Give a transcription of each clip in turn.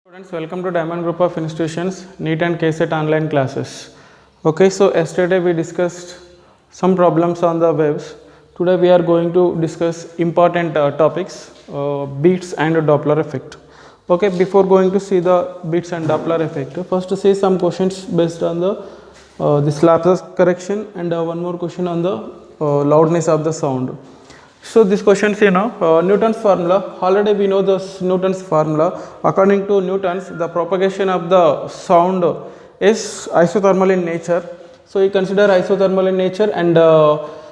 Students, welcome to Diamond Group of Institutions NEET and KCET online classes. Okay, so yesterday we discussed some problems on the waves. Today we are going to discuss important topics, beats and Doppler effect. Okay, before going to see the beats and Doppler effect, first to see some questions based on the this Laplace correction and one more question on the loudness of the sound. So this question, Newton's formula. Already we know this Newton's formula. According to Newton's, the propagation of the sound is isothermal in nature. So you consider isothermal in nature, and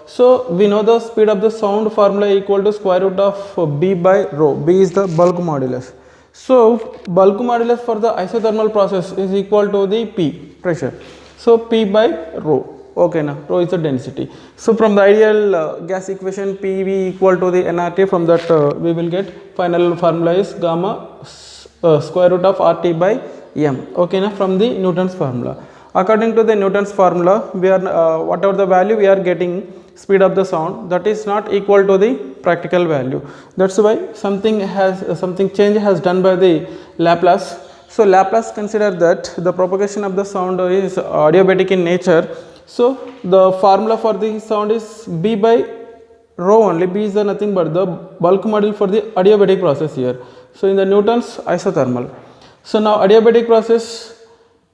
so we know the speed of the sound formula equal to square root of b by rho. B is the bulk modulus. So bulk modulus for the isothermal process is equal to the P, pressure. So P by rho. Okay, now rho is the density. So from the ideal gas equation PV equal to the nRT, from that we will get final formula is gamma square root of RT by M. Okay, now from the Newton's formula. According to the Newton's formula, we are whatever the value we are getting speed of the sound, that is not equal to the practical value. That's why something change has done by the Laplace. So Laplace consider that the propagation of the sound is adiabatic in nature. So the formula for the sound is B by rho only. B is the nothing but the bulk module for the adiabatic process here. So in the Newton's isothermal. So now adiabatic process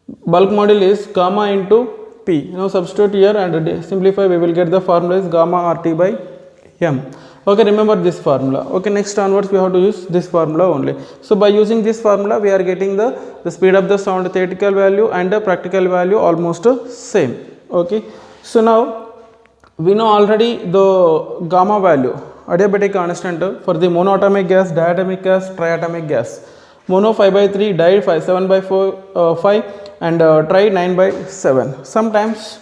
bulk module is gamma into P. Now substitute here and simplify, we will get the formula is gamma RT by M. Okay, remember this formula. Okay, next onwards we have to use this formula only. So by using this formula we are getting the speed of the sound theoretical value and the practical value almost same. Okay, so now we know already the gamma value, adiabatic constant for the monoatomic gas, diatomic gas, triatomic gas. Mono 5 by 3, di 7 by 5 and tri 9 by 7. Sometimes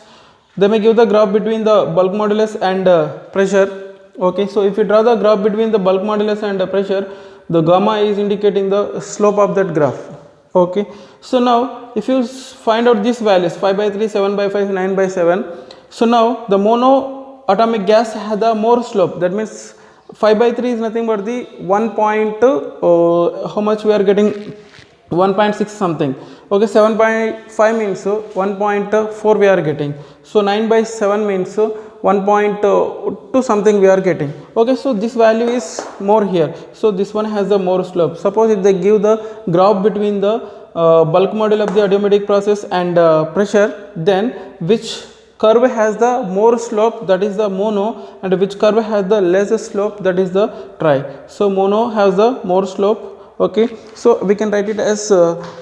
they may give the graph between the bulk modulus and pressure. Okay, so if you draw the graph between the bulk modulus and pressure, the gamma is indicating the slope of that graph. Okay, so now if you find out these values 5 by 3, 7 by 5, 9 by 7, so now the mono atomic gas has the more slope. That means 5 by 3 is nothing but the 1 point, how much we are getting, 1.6 something. Okay, 7.5 means 1.4 we are getting. So 9 by 7 means 1.2 something we are getting. Okay, so this value is more here. So this one has the more slope. Suppose if they give the graph between the bulk module of the adiabatic process and pressure, then which curve has the more slope, that is the mono, and which curve has the less slope, that is the tri. So mono has the more slope. Okay, so we can write it as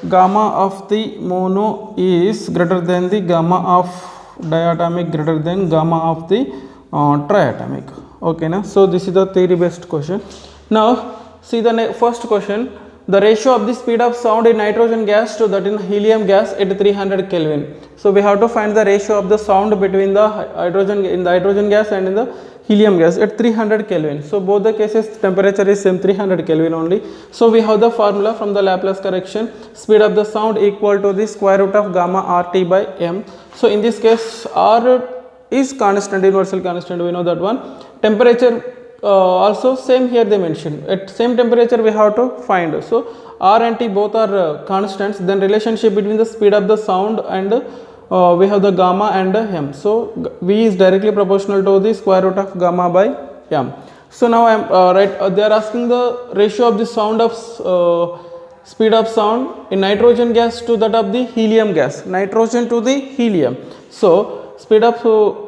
gamma of the mono is greater than the gamma of diatomic greater than gamma of the triatomic. Okay, now so this is the theory based question. Now see the first question, the ratio of the speed of sound in nitrogen gas to that in helium gas at 300 Kelvin. So we have to find the ratio of the sound between the hydrogen gas and in the helium gas at 300 Kelvin. So both the cases temperature is same, 300 Kelvin only. So we have the formula from the Laplace correction, speed of the sound equal to the square root of gamma RT by M. So in this case R is constant, universal constant, we know that one. Temperature also same here they mention, at same temperature we have to find. So R and T both are constants, then relationship between the speed of the sound and we have the gamma and M. So V is directly proportional to the square root of gamma by M. So now I am they are asking the ratio of the sound of speed of sound in nitrogen gas to that of the helium gas, nitrogen to the helium. So speed of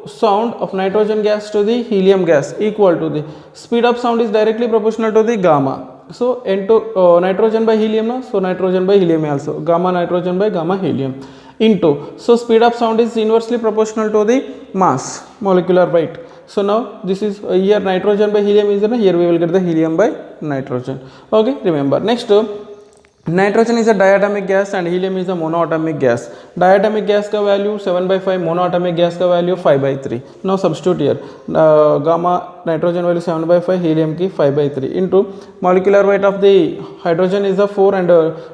sound of nitrogen gas to the helium gas equal to the speed of sound is directly proportional to the gamma. So into nitrogen by helium, no? So nitrogen by helium also, gamma nitrogen by gamma helium into, so speed of sound is inversely proportional to the mass, molecular weight. So now this is here nitrogen by helium is, here we will get the helium by nitrogen. Okay, remember. Next, nitrogen is a diatomic gas and helium is a monoatomic gas. Diatomic gas ka value 7 by 5, monoatomic gas ka value 5 by 3. Now substitute here, gamma nitrogen value 7 by 5, helium ki 5 by 3 into molecular weight of the hydrogen is a 4 and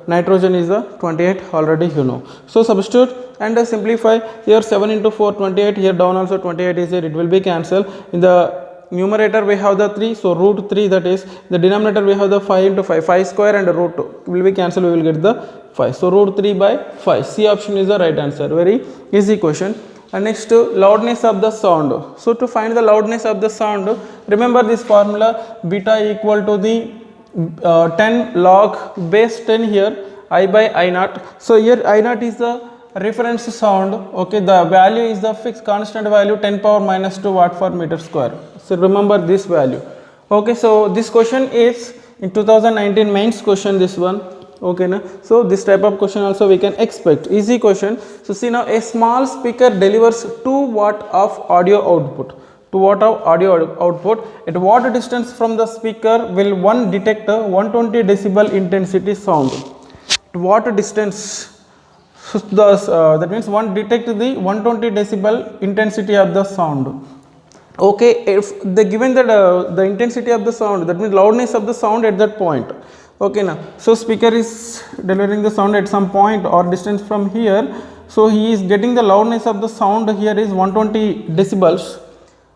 nitrogen is a 28, already you know. So substitute and simplify, here 7 into 4 28, here down also 28 is here, it will be cancelled. In the numerator we have the 3, so root 3, that is the denominator we have the 5 into 5, 5 square and root 2 will be cancelled, we will get the 5. So root 3 by 5. C option is the right answer. Very easy question. And next, loudness of the sound. So to find the loudness of the sound, remember this formula, beta equal to the 10 log base 10 here, I by I naught. So here I naught is the reference sound, okay, the value is the fixed constant value 10 power minus 2 watt per meter square. So remember this value. Okay, so this question is in 2019 mains question, this one. Okay, na? So this type of question also we can expect. Easy question. So see now, a small speaker delivers 2 watt of audio output. 2 watt of audio output. At what distance from the speaker will one detect a 120 decibel intensity sound? At what distance? So that means one detect the 120 decibel intensity of the sound. Okay, if they given that the intensity of the sound, that means loudness of the sound at that point. Okay, now so speaker is delivering the sound at some point or distance from here, so he is getting the loudness of the sound here is 120 decibels.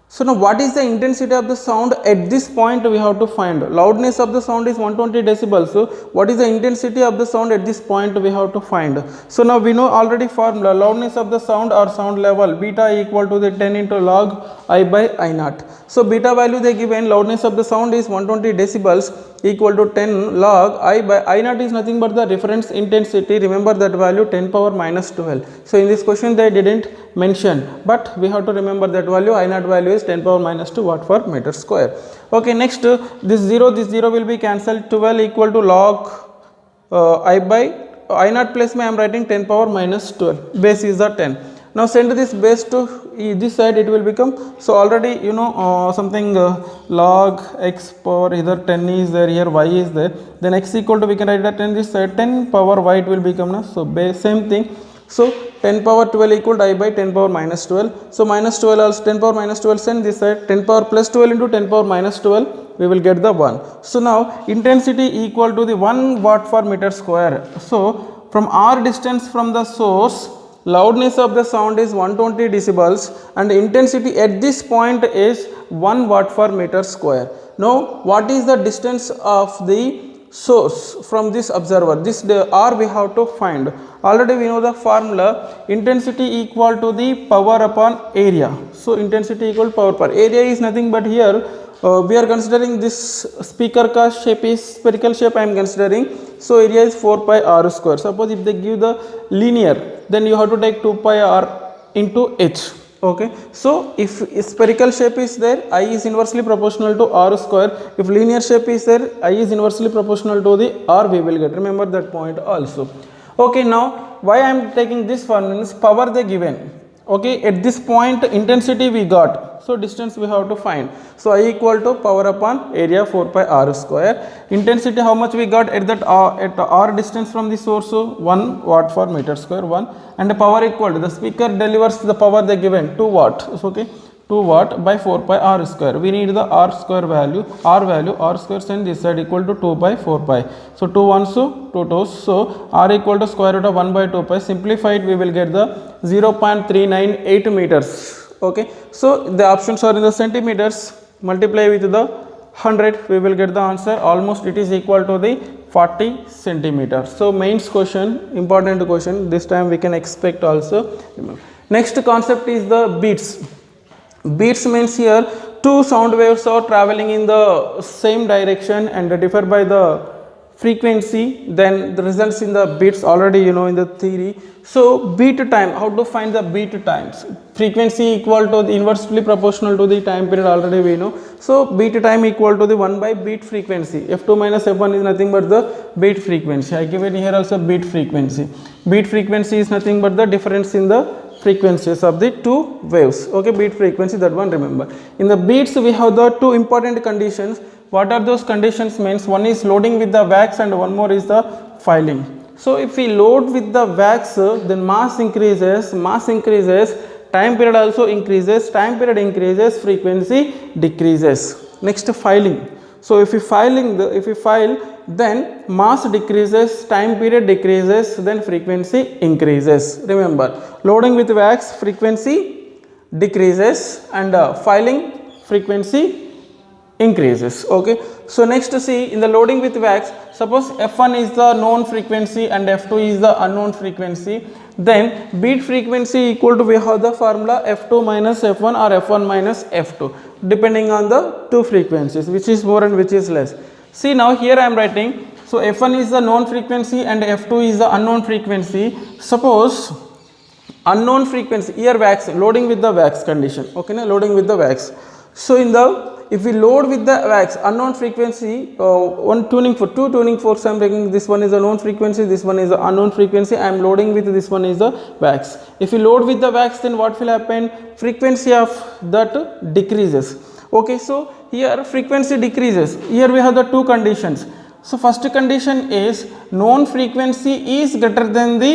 So now what is the intensity of the sound at this point we have to find. Loudness of the sound is 120 decibels. So what is the intensity of the sound at this point we have to find. So now we know already formula, loudness of the sound or sound level, beta equal to the 10 into log I by I naught. So beta value they given, loudness of the sound is 120 decibels equal to 10 log I by I naught is nothing but the reference intensity. Remember that value 10 power minus 12. So in this question they didn't mention, but we have to remember that value. I naught value is 10 power minus 2 watt per meter square. Okay, next this 0 will be cancelled. 12 equal to log I by I naught place I am writing 10 power minus 12. Base is the 10. Now send this base to this side, it will become, so already you know something log x power either 10 is there, here y is there, then x equal to we can write that 10 this side, 10 power y it will become now. So base same thing. So 10 power 12 equal to I by 10 power minus 12. So minus 12 also 10 power minus 12 send this side, 10 power plus 12 into 10 power minus 12 we will get the 1. So now intensity equal to the 1 watt per meter square. So from r distance from the source, loudness of the sound is 120 decibels and intensity at this point is 1 watt per meter square. Now what is the distance of the source from this observer? This r we have to find. Already we know the formula, intensity equal to the power upon area. So intensity equal to power per area is nothing but here we are considering this speaker ka shape is spherical shape I am considering. So area is 4 pi r square. Suppose if they give the linear, then you have to take 2 pi r into h. Okay, so if spherical shape is there, I is inversely proportional to r square. If linear shape is there, I is inversely proportional to the r we will get. Remember that point also. Okay, now why I am taking this one means power they given. Okay, at this point intensity we got, so distance we have to find. So I equal to power upon area 4 pi r square. Intensity how much we got at that at r distance from the source, so 1 watt per meter square 1, and the power equal to the speaker delivers the power they given 2 watt. Okay, 2 watt by 4 pi r square. We need the r square value, r square send this side equal to 2 by 4 pi. So 2 ones so 2 twos, so r equal to square root of 1 by 2 pi. Simplified we will get the 0.398 meters. Okay, so the options are in the centimeters. Multiply with the 100 we will get the answer. Almost it is equal to the 40 centimeters. So mains question, important question, this time we can expect also. Next concept is the beats. Beats means here two sound waves are traveling in the same direction and differ by the frequency, then the results in the beats already you know in the theory. So beat time, how to find the beat times? Frequency equal to the inversely proportional to the time period already we know. So beat time equal to the 1 by beat frequency. F2 minus F1 is nothing but the beat frequency. I given here also beat frequency. Beat frequency is nothing but the difference in the frequencies of the two waves. Okay, beat frequency, that one remember. In the beats we have the two important conditions. What are those conditions means? One is loading with the wax and one more is the filing. So if we load with the wax, then mass increases, time period also increases, time period increases, frequency decreases. Next, filing. So if we file, then mass decreases, time period decreases, then frequency increases. Remember, loading with wax, frequency decreases, and filing, frequency increases. Okay, so next see in the loading with wax, suppose f1 is the known frequency and f2 is the unknown frequency, then beat frequency equal to, we have the formula f2 minus f1 or f1 minus f2 depending on the two frequencies, which is more and which is less. See now here I am writing, so f1 is the known frequency and f2 is the unknown frequency. Suppose unknown frequency, here wax, loading with the wax condition, okay, na, loading with the wax. So in the, if we load with the wax unknown frequency, one tuning for two tuning forks I am taking, this one is a known frequency, this one is the unknown frequency, I am loading with this one is the wax. If you load with the wax, then what will happen? Frequency of that decreases. Okay, so here frequency decreases. Here we have the two conditions. So first condition is known frequency is greater than the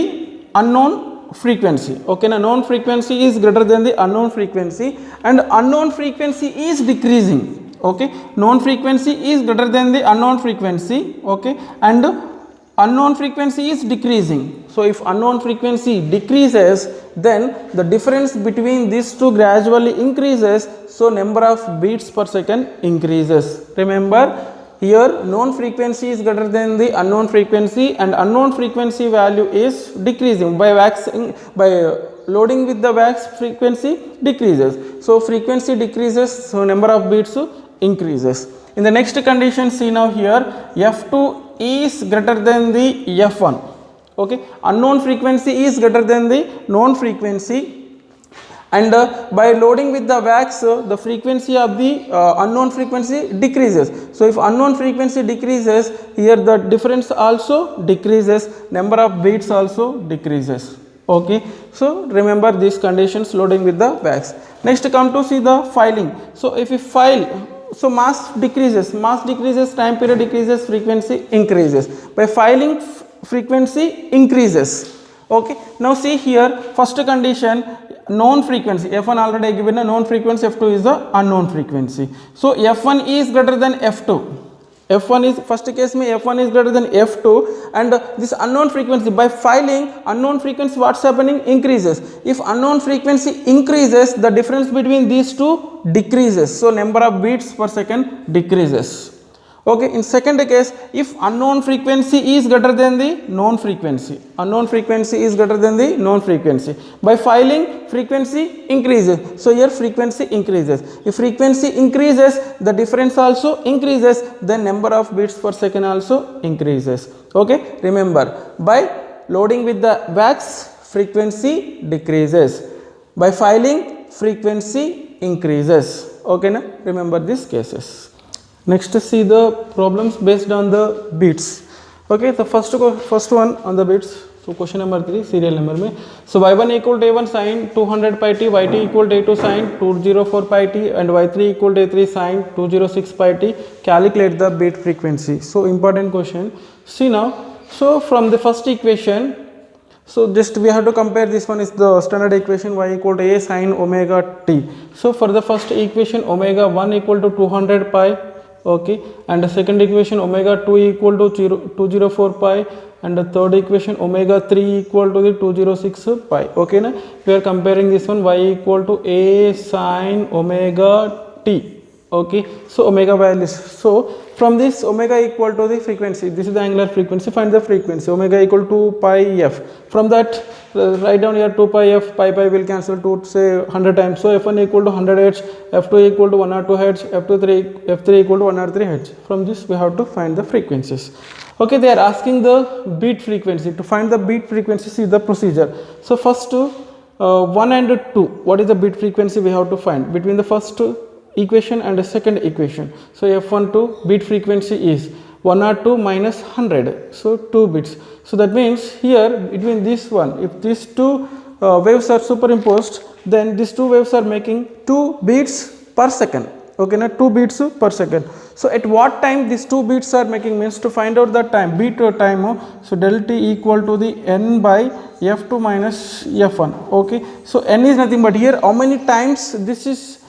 unknown frequency. Okay, now known frequency is greater than the unknown frequency and unknown frequency is decreasing. Okay, known frequency is greater than the unknown frequency. Okay, and unknown frequency is decreasing. So if unknown frequency decreases, then the difference between these two gradually increases, so number of beats per second increases. Remember, here known frequency is greater than the unknown frequency and unknown frequency value is decreasing. By waxing, by loading with the wax, frequency decreases. So frequency decreases, so number of beats increases. In the next condition, see now here f2 is greater than the f1. Okay, unknown frequency is greater than the known frequency. And by loading with the wax, the frequency of the unknown frequency decreases. So if unknown frequency decreases, here the difference also decreases, number of beats also decreases. Okay, so remember these conditions, loading with the wax. Next come to see the filing. So if we file, so mass decreases, time period decreases, frequency increases. By filing, frequency increases. Okay, now see here first condition, known frequency, f1 already given a known frequency, f2 is the unknown frequency. So f1 is greater than f2. F1 is, first case mein f1 is greater than f2 and this unknown frequency, by filing unknown frequency, what's happening? Increases. If unknown frequency increases, the difference between these two decreases, so number of beats per second decreases. Okay, in second case, if unknown frequency is greater than the known frequency, unknown frequency is greater than the known frequency, by filing frequency increases, so here frequency increases. If frequency increases, the difference also increases, then number of beats per second also increases. Okay, remember, by loading with the wax, frequency decreases, by filing frequency increases. Okay, na? Remember these cases. Next, see the problems based on the beats. Okay, the first one on the beats. So question number 3, serial number में. So y1 equal to a1 sin 200 pi t, y2 equal to a2 sin 204 pi t, and y3 equal to a3 sin 206 pi t. Calculate the beat frequency. So important question. See now. So from the first equation, so just we have to compare, this one is the standard equation, y equal to a sin omega t. So for the first equation, omega 1 equal to 200 pi. Okay, and the second equation omega 2 equal to 204 pi, and the third equation omega 3 equal to the 206 pi. Okay, na? We are comparing this one, y equal to a sin omega t. Okay, so omega values. So from this omega equal to the frequency, this is the angular frequency, find the frequency, omega equal to pi f. From that, write down here 2 pi f, pi will cancel to say 100 times. So f1 equal to 100 Hz, f2 equal to 102 Hz, f3 equal to 103 Hz. From this we have to find the frequencies. Okay, they are asking the beat frequency. To find the beat frequency, see the procedure. So first 1 and 2, what is the beat frequency we have to find between the first equation and the second equation. So f12 beat frequency is 102 minus 100, so 2 bits. So that means here between this one, if these two waves are superimposed, then these two waves are making 2 beats per second. Okay, now 2 beats per second. So at what time these 2 beats are making, means to find out the time, beat time, so del t equal to the n by f2 minus f1. Okay, so n is nothing but here how many times this is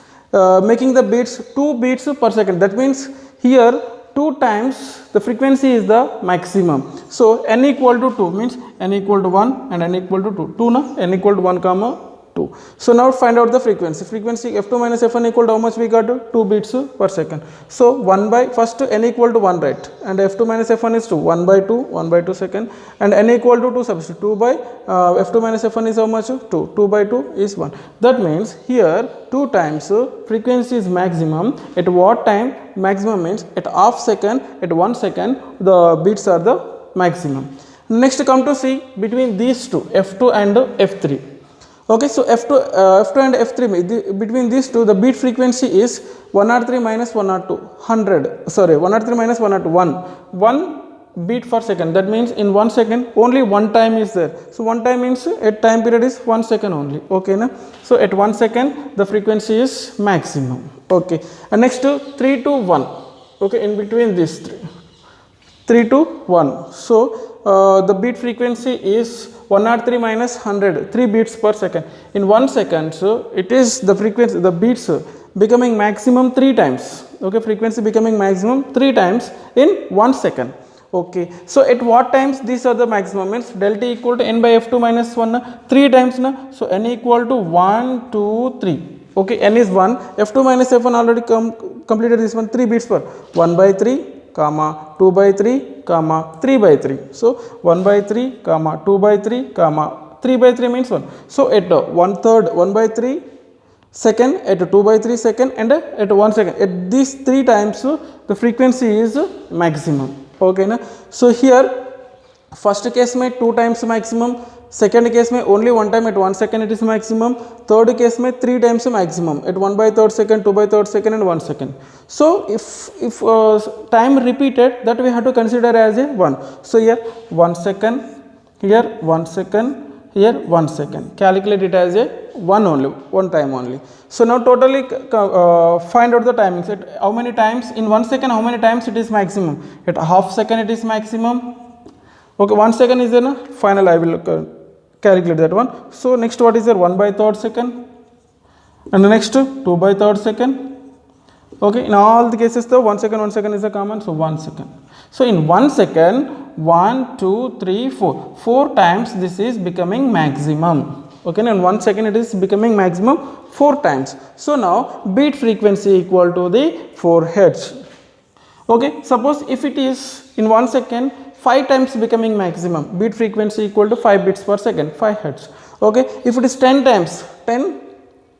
making the beats, 2 beats per second. That means here 2 times the frequency is the maximum. So n equal to 2 means n equal to 1 and n equal to 2. 2 na, n equal to 1 comma 2. So now find out the frequency. Frequency f2 minus f1 equal to how much we got? 2 beats per second. So 1 by, first n equal to 1, right? And f2 minus f1 is 2, 1 by 2 second. And n equal to 2 substitute, 2 by f2 minus f1 is how much? 2, 2 by 2 is 1. That means here 2 times frequency is maximum. At what time? Maximum means at half second, at 1 second the beats are the maximum. Next come to see between these two, f2 and f3. Okay, so f2 and f3, between these two the beat frequency is 103 minus 102, 100, sorry, 103 minus 102, 1 beat per second. That means in 1 second only one time is there. So one time means at time period is 1 second only. Okay, na? So at 1 second the frequency is maximum. Okay, and next 3 to 1. Okay, in between these 3 to 1. So the beat frequency is 103 minus 100, 3 beats per second. In 1 second, so it is the frequency, the beats becoming maximum 3 times. Okay, frequency becoming maximum 3 times in 1 second. Okay, so at what times these are the maximum? Means delta equal to n by f2 minus 1, 3 times na. So n equal to 1, 2, 3. Okay, n is 1, f2 minus f1 already completed this one, 3 beats per 1 by 3. Comma 2 by 3, comma 3 by 3. So 1 by 3, comma 2 by 3, comma 3 by 3 means 1. So at 1/3, 1 by 3 second, at 2 by 3 second, and at 1 second. At these 3 times the frequency is maximum. Okay, na? So here first case में 2 times maximum, second case में only 1 time at 1 second it is maximum, third case में 3 times maximum at 1 by 3rd second, 2 by 3rd second and 1 second. So if time repeated, that we have to consider as a 1. So here 1 second, here 1 second, here 1 second. Calculate it as a 1 only, 1 time only. So now totally find out the timings. At how many times in 1 second, how many times it is maximum? At half second it is maximum. Okay, 1 second is there. Final I will calculate that one. So next what is there? 1 by 3rd second, and the next 2 by 3rd second. Okay, in all the cases though 1 second is a common, so 1 second. So in 1 second 1, 2, 3, 4 times this is becoming maximum. Okay, and in 1 second it is becoming maximum 4 times. So now beat frequency equal to the 4 hertz. Okay, suppose if it is in 1 second 5 times becoming maximum, beat frequency equal to 5 beats per second, 5 hertz. Okay, if it is 10 times, 10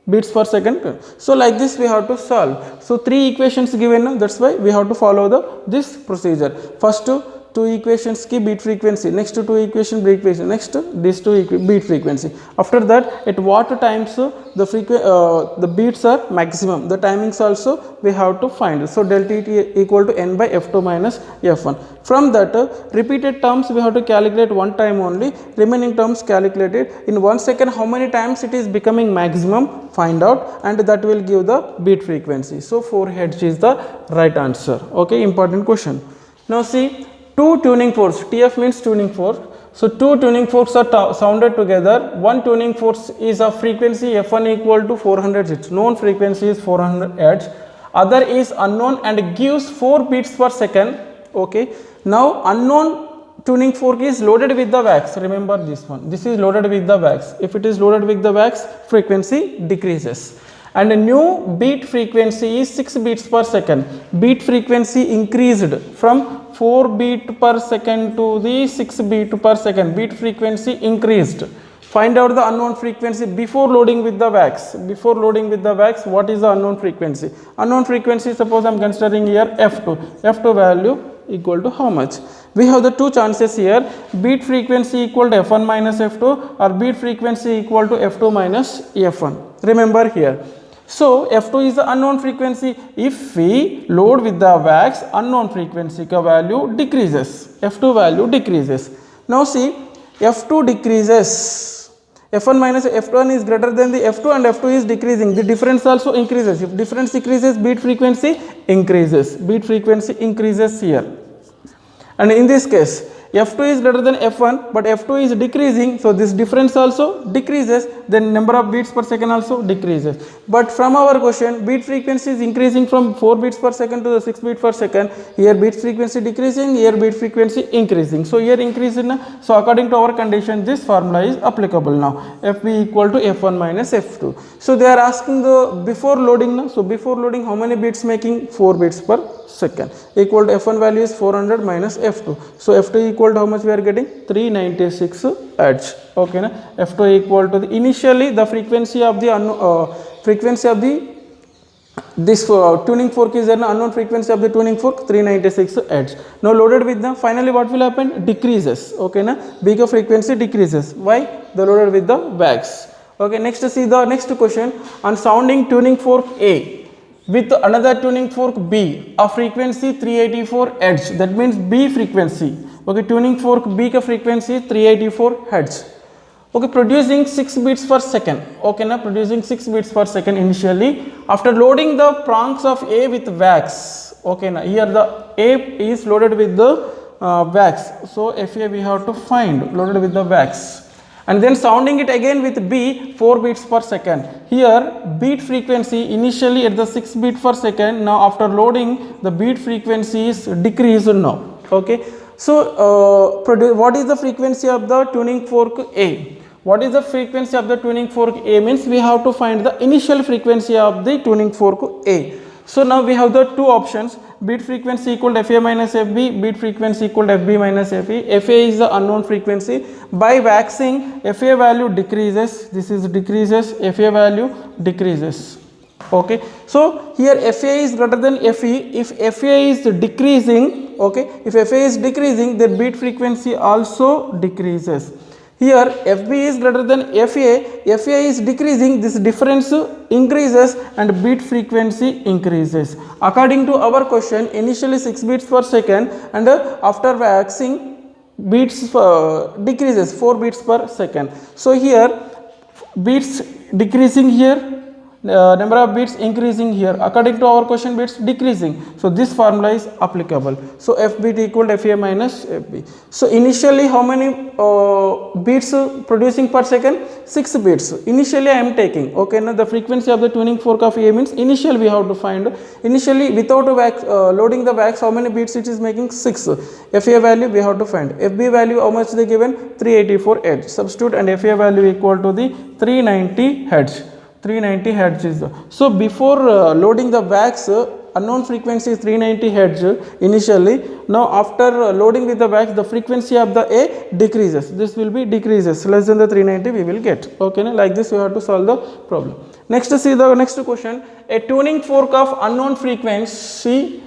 beats per second. So like this we have to solve. So 3 equations given, that's why we have to follow this procedure. First 2 equations ki beat frequency, next 2 equation beat frequency, next these 2 beat frequency. After that at what times the beats are maximum, the timings also we have to find. So delta t equal to n by f2 minus f1. From that repeated terms we have to calculate 1 time only, remaining terms calculated. In 1 second how many times it is becoming maximum, find out, and that will give the beat frequency. So 4 hertz is the right answer. Okay, important question. Now see, 2 tuning forks, TF means tuning fork. So 2 tuning forks are sounded together. One tuning fork is of frequency f1 equal to 400 Hz. Known frequency is 400 Hz. Other is unknown and gives 4 beats per second. Okay. Now unknown tuning fork is loaded with the wax. Remember this one. This is loaded with the wax. If it is loaded with the wax, frequency decreases. And a new beat frequency is 6 beats per second. Beat frequency increased from 4 beat per second to the 6 beat per second. Beat frequency increased. Find out the unknown frequency before loading with the wax. Before loading with the wax, what is the unknown frequency? Unknown frequency, suppose I am considering here f2. f2 value equal to how much? We have the 2 chances here. Beat frequency equal to f1 minus f2 or beat frequency equal to f2 minus f1. Remember here. So f2 is the unknown frequency. If we load with the wax, unknown frequency ka value decreases. f2 value decreases. Now see, f2 decreases. f1 minus f1 is greater than the f2 and f2 is decreasing. The difference also increases. If difference decreases, beat frequency increases. Beat frequency increases here. And in this case, f2 is greater than f1, but f2 is decreasing, so this difference also decreases, then number of beats per second also decreases. But from our question, beat frequency is increasing from 4 beats per second to the 6 beats per second. Here beat frequency decreasing, here beat frequency increasing. So here increase in, so according to our condition, this formula is applicable now. Fb equal to f1 minus f2. So they are asking the before loading now. So before loading, how many beats making? 4 beats per second. Equal to f1 value is 400 minus f2. So f2 equal to how much we are getting? 396 Hz. Okay, na? F2 equal to the initially the frequency of the this tuning fork is an unknown frequency of the tuning fork 396 Hz. Now loaded with the finally what will happen? Decreases. Okay, na? Bigger frequency decreases. Why? The loaded with the wax. Okay, next see the next question on sounding tuning fork A with another tuning fork B, a frequency 384 Hz. That means B frequency. Okay, tuning fork B ka frequency 384 Hz. Okay, producing 6 beats per second. Okay, now producing 6 beats per second initially. After loading the prongs of A with wax. Okay, now here the A is loaded with the wax. So FA we have to find loaded with the wax. And then sounding it again with B 4 beats per second. Here beat frequency initially at the 6 beat per second. Now after loading the beat frequency is decreased now. Okay. So what is the frequency of the tuning fork A? What is the frequency of the tuning fork A means we have to find the initial frequency of the tuning fork A. So now we have the two options, beat frequency equal to FA minus FB, beat frequency equal to FB minus FE. FA is the unknown frequency. By waxing, FA value decreases, this is decreases, FA value decreases. Okay, so here FA is greater than FE. If FA is decreasing, okay, if FA is decreasing, then beat frequency also decreases. Here FB is greater than FA, FA is decreasing, this difference increases and beat frequency increases. According to our question, initially 6 beats per second and after waxing beats decreases 4 beats per second. So here beats decreasing here, number of beats increasing here. According to our question, beats decreasing. So this formula is applicable. So F beat equal to FA minus FB. So initially how many beats producing per second? 6 beats. Initially I am taking. Okay, now the frequency of the tuning fork of A means initially we have to find. Initially without a wax, loading the wax, how many beats it is making? 6. FA value we have to find. FB value how much they given? 384 Hz. Substitute and FA value equal to the 390 Hz. 390 Hz is the. So before loading the wax, unknown frequency is 390 Hz initially. Now after loading with the wax, the frequency of the A decreases. This will be decreases, less than the 390 we will get. Okay, like this we have to solve the problem. Next see the next question. A tuning fork of unknown frequency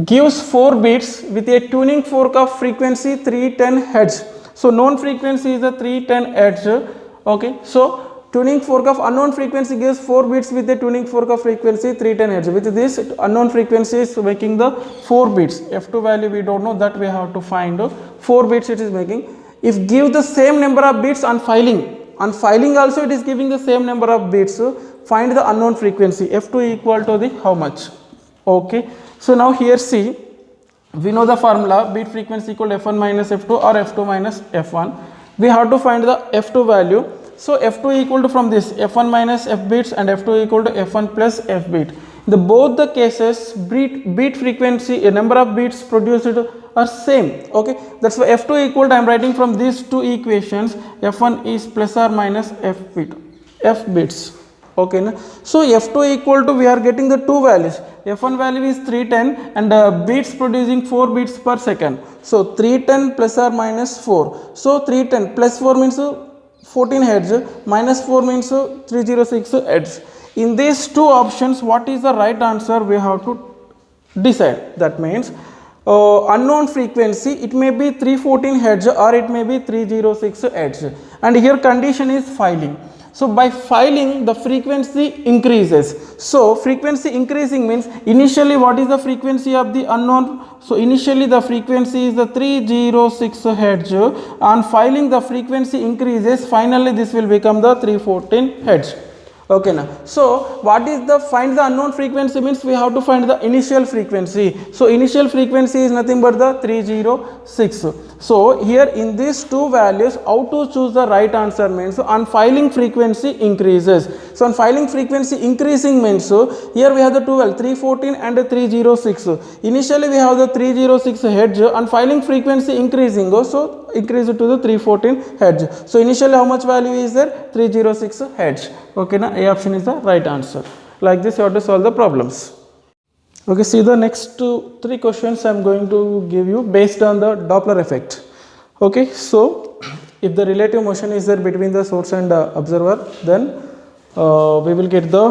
gives 4 beats with a tuning fork of frequency 310 Hz. So known frequency is the 310 Hz. Okay, so tuning fork of unknown frequency gives 4 beats with the tuning fork of frequency 310 Hz. With this unknown frequency is making the 4 beats. F2 value we don't know, that we have to find 4 beats it is making. If give the same number of beats on filing also it is giving the same number of beats. Find the unknown frequency. F2 equal to the how much? Okay. So now here see, we know the formula, beat frequency equal to F1 minus F2 or F2 minus F1. We have to find the F2 value. So F2 equal to from this F1 minus F beats and F2 equal to F1 plus F beat. The both the cases beat frequency, a number of beats produced are same. Okay, that's why F2 equal to I am writing from these two equations. F1 is plus or minus F beats. Okay, na? So F2 equal to we are getting the two values. F1 value is 310 and beats producing 4 beats per second. So 310 plus or minus 4. So 310 plus 4 means 14 Hz, minus 4 means 306 Hz. In these two options, what is the right answer? We have to decide. That means unknown frequency, it may be 314 Hz or it may be 306 Hz. And here condition is filing. So by filing the frequency increases. So frequency increasing means initially what is the frequency of the unknown? So initially the frequency is the 306 Hz. On filing the frequency increases. Finally this will become the 314 Hz. Okay now, so what is the find the unknown frequency means we have to find the initial frequency. So initial frequency is nothing but the 306. So here in these two values, how to choose the right answer means on filing frequency increases. So on filing frequency increasing means here we have the 12 314 and 306. Initially we have the 306 hertz, on filing frequency increasing, so increase it to the 314 hertz. So initially how much value is there? 306 hertz. Okay, now A option is the right answer. Like this you have to solve the problems. Okay, see the next three questions I am going to give you based on the Doppler effect. Okay, so if the relative motion is there between the source and observer, then we will get the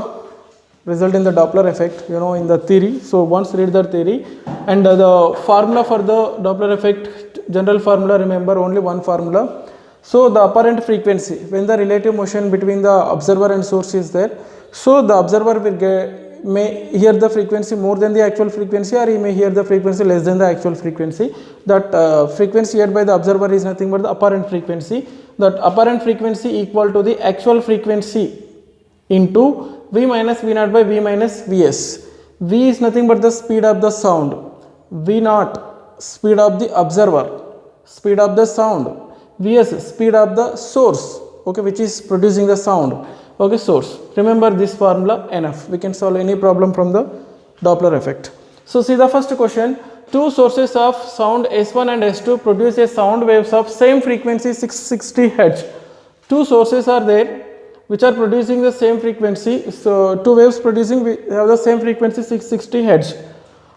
result in the Doppler effect, you know, in the theory. So once read the theory, and the formula for the Doppler effect, general formula, remember only one formula. So the apparent frequency, when the relative motion between the observer and source is there, so the observer will may hear the frequency more than the actual frequency, or he may hear the frequency less than the actual frequency. That frequency heard by the observer is nothing but the apparent frequency. That apparent frequency equal to the actual frequency into V minus V naught by V minus Vs. V is nothing but the speed of the sound, V naught speed of the observer, speed of the sound, Vs speed of the source, okay, which is producing the sound. Okay, source. Remember this formula enough. We can solve any problem from the Doppler effect. So see the first question. Two sources of sound S1 and S2 produce a sound waves of same frequency 660 Hz. Two sources are there which are producing the same frequency. So two waves producing, we have the same frequency 660 Hz.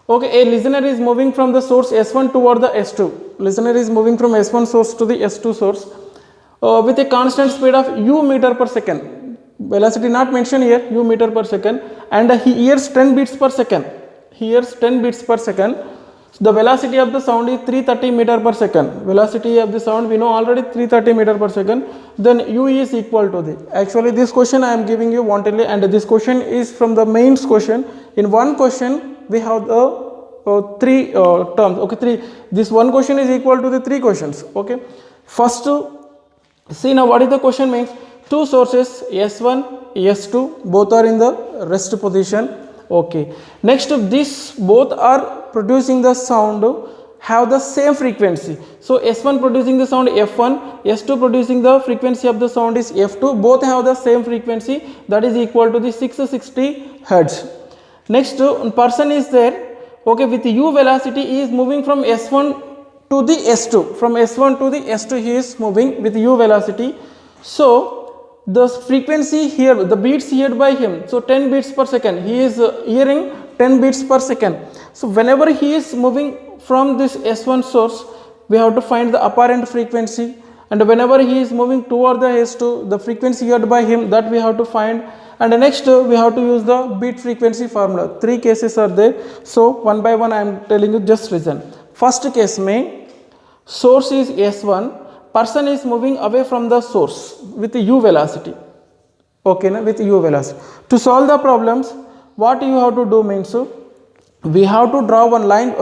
Okay, a listener is moving from the source S1 toward the S2. Listener is moving from S1 source to the S2 source with a constant speed of u meter per second. Velocity not mentioned here, u meter per second, and he hears 10 beats per second. He hears 10 beats per second. So the velocity of the sound is 330 meter per second. Velocity of the sound we know already 330 meter per second. Then u is equal to the. Actually, this question I am giving you wantedly, and this question is from the mains question. In one question we have the three terms. Okay, three. This one question is equal to the three questions. Okay. First, see now what is the question means. Two sources S1, S2 both are in the rest position. Okay. Next, these both are producing the sound have the same frequency. So S1 producing the sound F1, S2 producing the frequency of the sound is F2. Both have the same frequency, that is equal to the 660 Hz. Next, person is there. Okay, with u velocity he is moving from S1 to the S2. From S1 to the S2 he is moving with u velocity. So the frequency here, the beats heard by him, so 10 beats per second, he is hearing 10 beats per second. So whenever he is moving from this S1 source, we have to find the apparent frequency, and whenever he is moving toward the S2, the frequency heard by him, that we have to find. And next we have to use the beat frequency formula. Three cases are there, so one by one I am telling you, just listen. First case may source is S1, person is moving away from the source with u velocity. Okay, na, with u velocity. To solve the problems, what you have to do means, we have to draw one line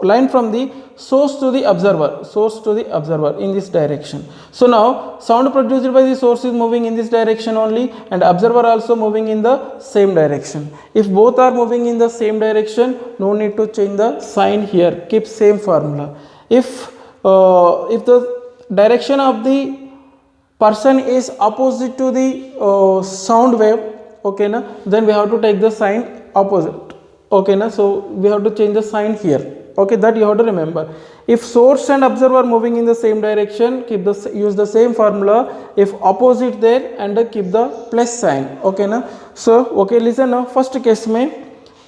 line from the source to the observer in this direction. So now sound produced by the source is moving in this direction only, and observer also moving in the same direction. If both are moving in the same direction, no need to change the sign here, keep same formula. If the direction of the person is opposite to the sound wave, okay na, then we have to take the sign opposite. Okay na, so we have to change the sign here. Okay, that you have to remember. If source and observer moving in the same direction, use the same formula. If opposite there, and keep the plus sign. Okay na. So okay, listen now. First case mein,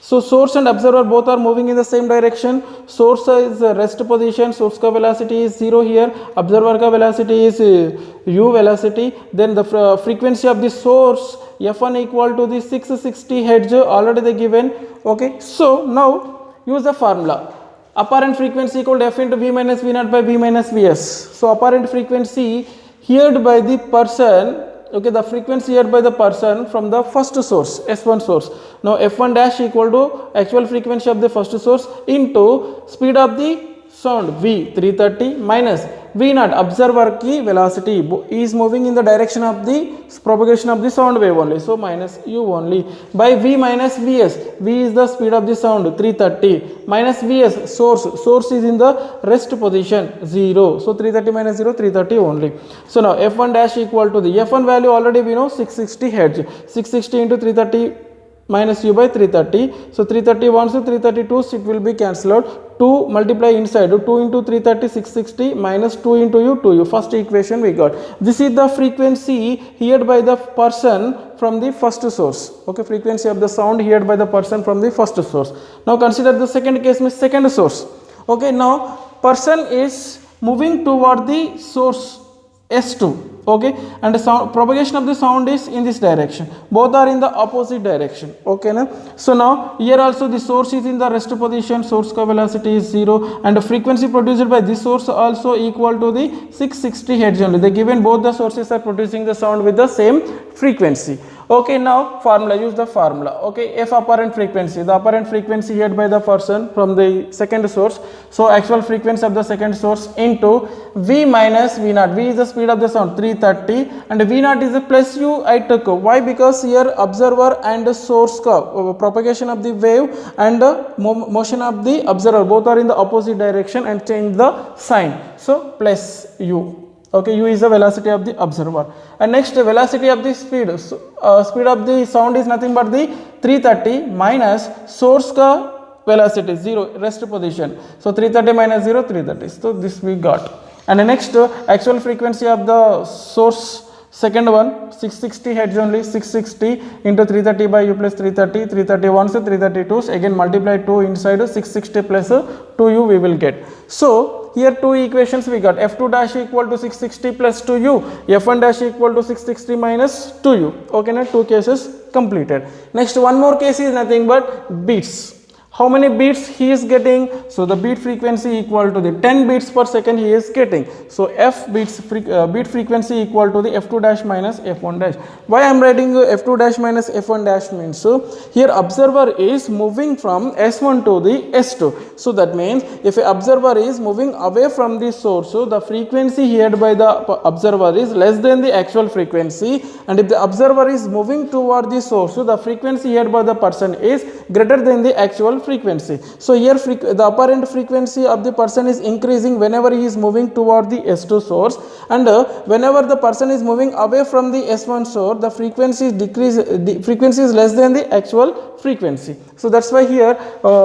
so source and observer both are moving in the same direction. Source is rest position, source ka velocity is 0 here, observer ka velocity is u velocity. Then the frequency of the source F1 equal to the 660 Hz, already they given. Okay, so now use the formula. Apparent frequency equal to F into V minus V naught by V minus Vs. So apparent frequency heard by the person, okay, the frequency heard by the person from the first source, S1 source. Now F1 dash equal to actual frequency of the first source into speed of the sound V 330 minus V naught observer की velocity is moving in the direction of the propagation of the sound wave only, so minus u only by V minus Vs. V is the speed of the sound 330 minus Vs source is in the rest position 0, so 330 minus 0 330 only. So now f1 dash equal to the f1 value already we know 660 hertz, 660 into 330 minus u by 330, so 330 1 so 332 it will be cancelled out, 2 multiply inside 2 into 330 660 minus 2 into u 2u, first equation we got. This is the frequency heard by the person from the first source, okay, frequency of the sound heard by the person from the first source. Now consider the second case means second source, okay. Now person is moving toward the source S2, okay, and the sound propagation of the sound is in this direction, both are in the opposite direction, okay na? So now here also the source is in the rest position, source ka velocity is 0 and the frequency produced by this source also equal to the 660 hertz only. They given both the sources are producing the sound with the same frequency, okay. Now formula, use the formula, okay. F apparent frequency, the apparent frequency heard by the person from the second source, so actual frequency of the second source into V minus V naught. V is the speed of the sound 330 and V naught is a plus u I took. Why? Because here observer and the source ka propagation of the wave and the motion of the observer both are in the opposite direction and change the sign, so plus u, okay. U is the velocity of the observer and next velocity of the speed, speed of the sound is nothing but the 330 minus source ka velocity 0 rest position, so 330 minus 0 330, so this we got. And the next actual frequency of the source second one 660 hertz only, 660 into 330 by u plus 330, 331 so 332, so again multiply 2 inside 660 plus 2u we will get. So here two equations we got, f2 dash equal to 660 plus 2u, f1 dash equal to 660 minus 2u, okay na? Two cases completed. Next one more case is nothing but beats. How many beats he is getting? So the beat frequency equal to the 10 beats per second he is getting. So f beat frequency equal to the f2 dash minus f1 dash. Why I am writing f2 dash minus f1 dash means, so here observer is moving from S1 to the S2. So that means if a observer is moving away from the source, so the frequency heard by the observer is less than the actual frequency, and if the observer is moving toward the source, so the frequency heard by the person is greater than the actual frequency. So here the apparent frequency of the person is increasing whenever he is moving toward the S2 source, and whenever the person is moving away from the S1 source, the frequency is frequency is less than the actual frequency. So that's why here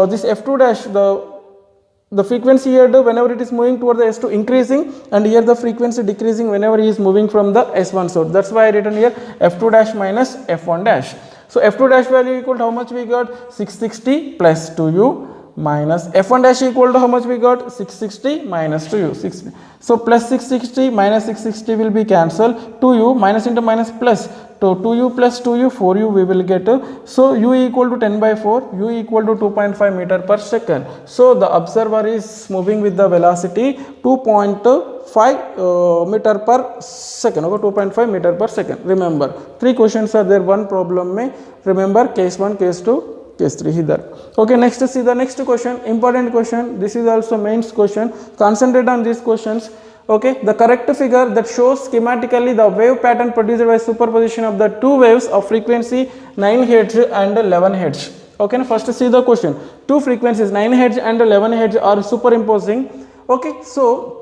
this f2 dash, the frequency here whenever it is moving toward the S2 increasing, and here the frequency decreasing whenever he is moving from the S1 source. That's why I written here f2 dash minus f1 dash. So f2 dash value equal to how much we got? 660 plus 2u minus f1 dash equal to how much we got? 660 minus 2u. 60. So plus 660 minus 660 will be cancelled. 2u minus into minus plus. So 2u plus 2u 4u we will get. So u equal to 10 by 4, u equal to 2.5 meter per second. So the observer is moving with the velocity 2.5 meter per second, okay, 2.5 meter per second. Remember, 3 questions are there, 1 problem mein. Remember case 1, case 2, case 3 here. Okay, next see the next question, important question. This is also mains question. Concentrate on these questions. Okay, the correct figure that shows schematically the wave pattern produced by superposition of the two waves of frequency 9 Hz and 11 Hz. Okay, now first see the question. Two frequencies 9 Hz and 11 Hz are superimposing. Okay, so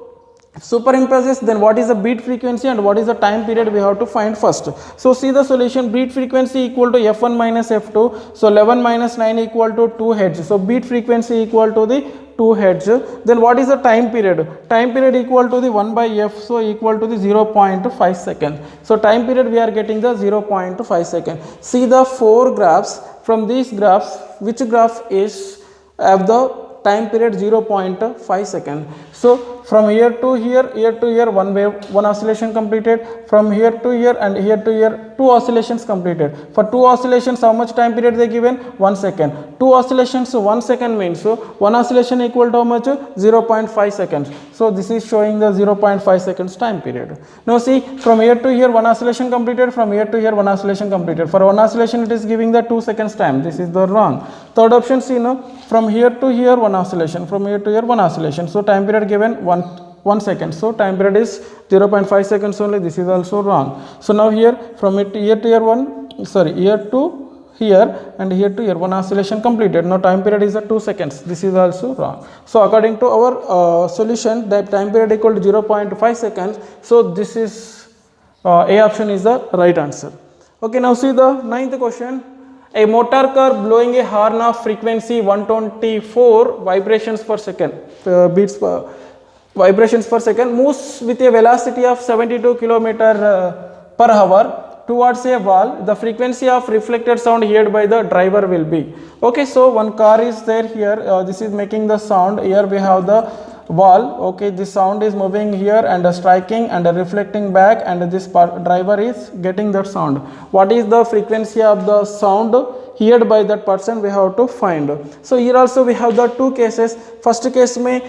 superimposes, then what is the beat frequency and what is the time period we have to find first. So see the solution, beat frequency equal to f1 minus f2, so 11 minus 9 equal to 2 Hz, so beat frequency equal to the 2 Hz. Then what is the time period? Time period equal to the 1 by f, so equal to the 0.5 second. So time period we are getting the 0.5 second. See the 4 graphs. From these graphs, which graph is have the time period 0.5 second? So from here to here, one wave, one oscillation completed. From here to here and here to here, 2 oscillations completed. For 2 oscillations, how much time period they given? 1 second. 2 oscillations, 1 second means, so 1 oscillation equal to how much? 0.5 seconds. So this is showing the 0.5 seconds time period. Now see, from here to here, 1 oscillation completed. From here to here, 1 oscillation completed. For 1 oscillation, it is giving the 2 seconds time. This is the wrong. Third option, see, no, from here to here, 1 oscillation. From here to here, 1 oscillation. So time period given 1 1 second. So time period is 0.5 seconds only. This is also wrong. So now here from it here to here 1, sorry, here to here and here to here, one oscillation completed. Now time period is at 2 seconds. This is also wrong. So according to our solution, that time period equal to 0.5 seconds. So this is A option is the right answer. Okay, now see the ninth question. A motor car blowing a horn of frequency 124 vibrations per second, beats per vibrations per second, moves with a velocity of 72 km per hour towards a wall. The frequency of reflected sound heard by the driver will be. Okay, so one car is there here. This is making the sound. Here we have the wall. Okay, this sound is moving here and striking and reflecting back, and this driver is getting that sound. What is the frequency of the sound heard by that person? We have to find. So here also we have the two cases. First case may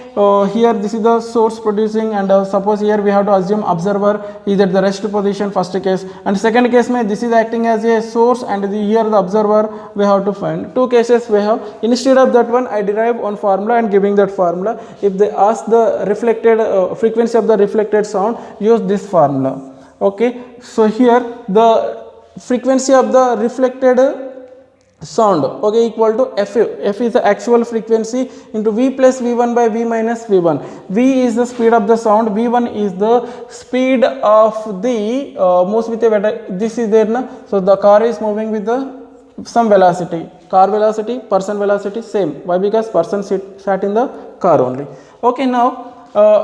here this is the source producing, and suppose here we have to assume observer is at the rest position, first case, and second case may this is acting as a source and here the observer we have to find. Two cases we have. Instead of that one, I derive one formula and giving that formula. If they ask the reflected frequency of the reflected sound, use this formula. Okay, so here the frequency of the reflected sound, okay, equal to f. F is the actual frequency into v plus v1 by v minus v1. V is the speed of the sound, v1 is the speed of the moves with a this is there na. So the car is moving with the some velocity, car velocity, person velocity same. Why? Because person sat in the car only. Okay, now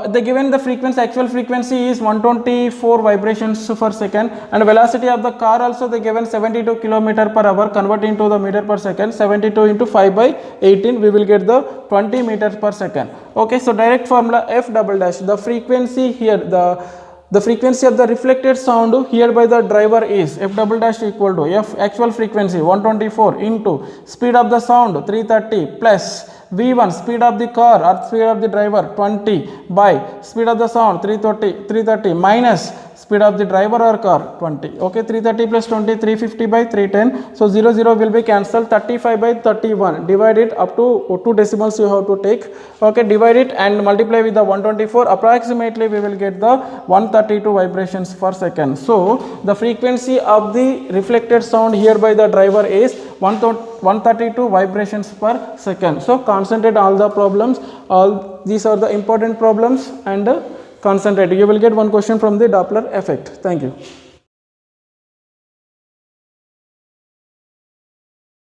they given the frequency, actual frequency is 124 vibrations per second, and velocity of the car also they given 72 km per hour. Converting to the meter per second, 72 into 5 by 18, we will get the 20 meters per second. Okay, so direct formula f double dash, the frequency here, the frequency of the reflected sound here by the driver is f double dash equal to f actual frequency 124 into speed of the sound 330 plus v1 speed of the car or speed of the driver 20 by speed of the sound 330 minus speed of the driver or car 20. Okay, 330 plus 20, 350 by 310. So 0 will be cancelled. 35 by 31. Divide it up to 2 decimals you have to take. Okay, divide it and multiply with the 124. Approximately we will get the 132 vibrations per second. So the frequency of the reflected sound here by the driver is 132 vibrations per second. So concentrate all the problems. All these are the important problems and concentrate. You will get one question from the Doppler effect. Thank you.